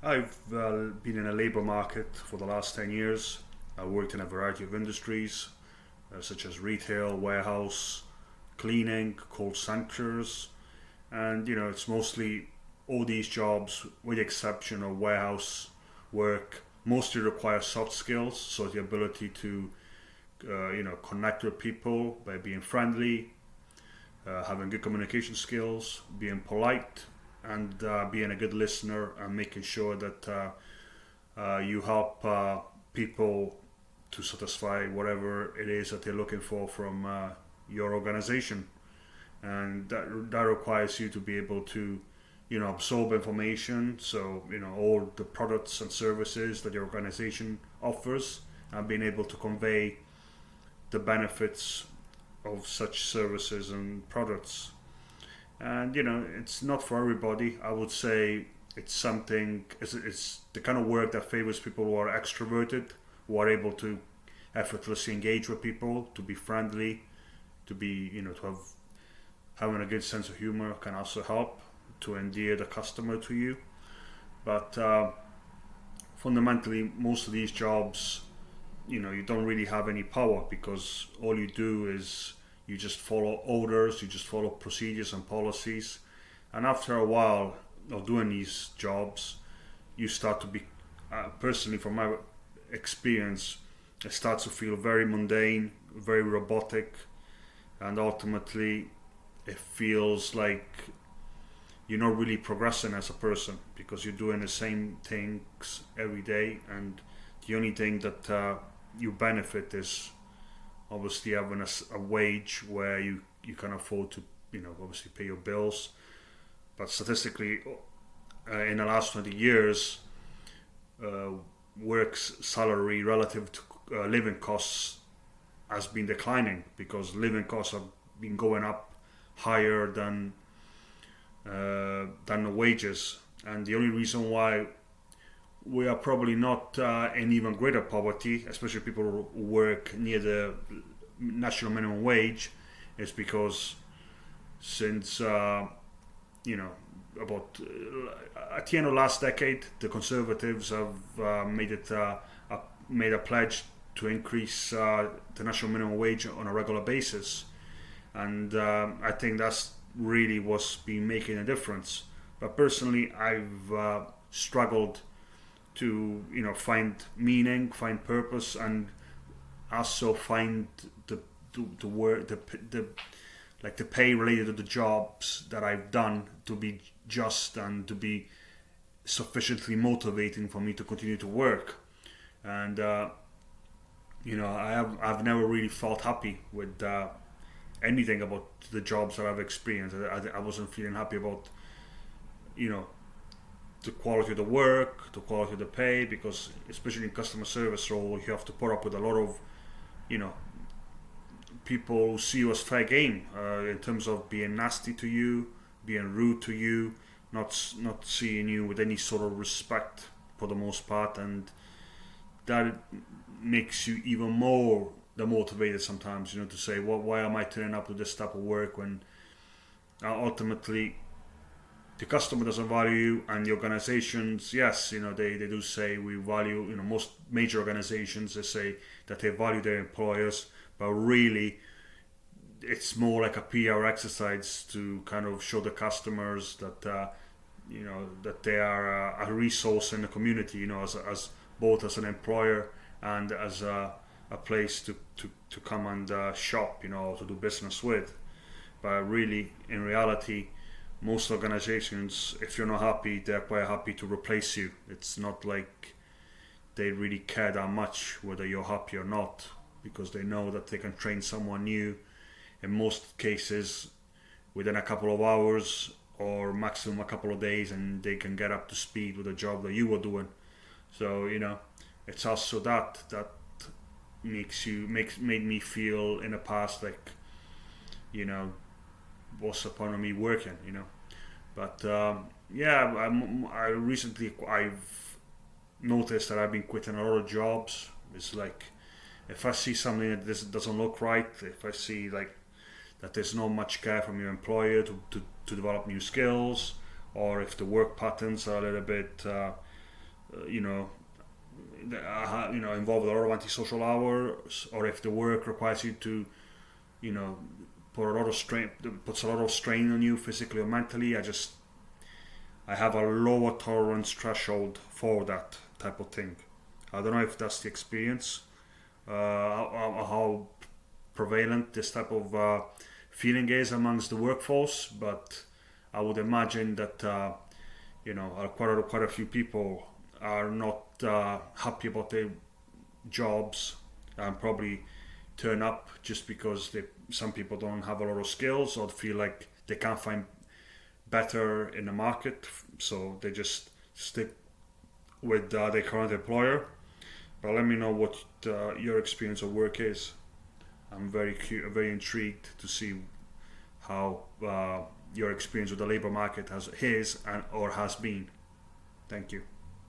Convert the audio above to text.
I've been in a labor market for the last 10 years. I worked in a variety of industries, such as retail, warehouse, cleaning, call centers, and it's mostly all these jobs, with the exception of warehouse work, mostly require soft skills, so the ability to connect with people by being friendly, having good communication skills, being polite, and being a good listener, and making sure that you help people to satisfy whatever it is that they're looking for from your organization. And that requires you to be able to absorb information, so all the products and services that your organization offers, and being able to convey the benefits of such services and products. And it's not for everybody. I would say it's the kind of work that favors people who are extroverted, who are able to effortlessly engage with people, to be friendly, to be to have having a good sense of humor can also help to endear the customer to you. But fundamentally, most of these jobs, you don't really have any power, because all you do is you just follow orders, you just follow procedures and policies. And after a while of doing these jobs, you start to be, personally from my experience, it starts to feel very mundane, very robotic, and ultimately it feels like you're not really progressing as a person, because you're doing the same things every day, and the only thing that you benefit is obviously having a wage where you can afford to obviously pay your bills. But statistically, in the last 20 years, work's salary relative to living costs has been declining, because living costs have been going up higher than the wages. And the only reason why we are probably not in even greater poverty, especially people who work near the national minimum wage, is because since about at the end of last decade, the Conservatives have made a pledge to increase the national minimum wage on a regular basis, and I think that's really what's been making a difference. But personally, I've struggled to find meaning, find purpose, and also find the work, the pay related to the jobs that I've done to be just and to be sufficiently motivating for me to continue to work. And I've never really felt happy with anything about the jobs that I've experienced. I wasn't feeling happy about the quality of the work, the quality of the pay, because especially in customer service role, you have to put up with a lot of people who see you as fair game, in terms of being nasty to you, being rude to you, not seeing you with any sort of respect for the most part, and that makes you even more demotivated sometimes. To say, well, why am I turning up to this type of work when ultimately the customer doesn't value you, and the organizations, yes, they do say we value, most major organizations, they say that they value their employers, but really it's more like a PR exercise to kind of show the customers that that they are a resource in the community, as both as an employer and as a place to come and shop, to do business with. But really, in reality, most organizations, if you're not happy, they're quite happy to replace you. It's not like they really care that much whether you're happy or not, because they know that they can train someone new in most cases within a couple of hours or maximum a couple of days, and they can get up to speed with the job that you were doing. So it's also that made me feel in the past like what's the point of me working, But I recently I've noticed that I've been quitting a lot of jobs. It's like, if I see something that this doesn't look right, if I see like that there's not much care from your employer to develop new skills, or if the work patterns are a little bit you know, involve a lot of antisocial hours, or if the work requires you to, you know, puts a lot of strain on you physically or mentally. I have a lower tolerance threshold for that type of thing. I don't know if that's the experience, how prevalent this type of feeling is amongst the workforce, but I would imagine that quite a few people are not happy about their jobs and probably turn up just because some people don't have a lot of skills or feel like they can't find better in the market, so they just stick with their current employer. But let me know what your experience of work is. I'm very intrigued to see how your experience with the labor market has been. Thank you.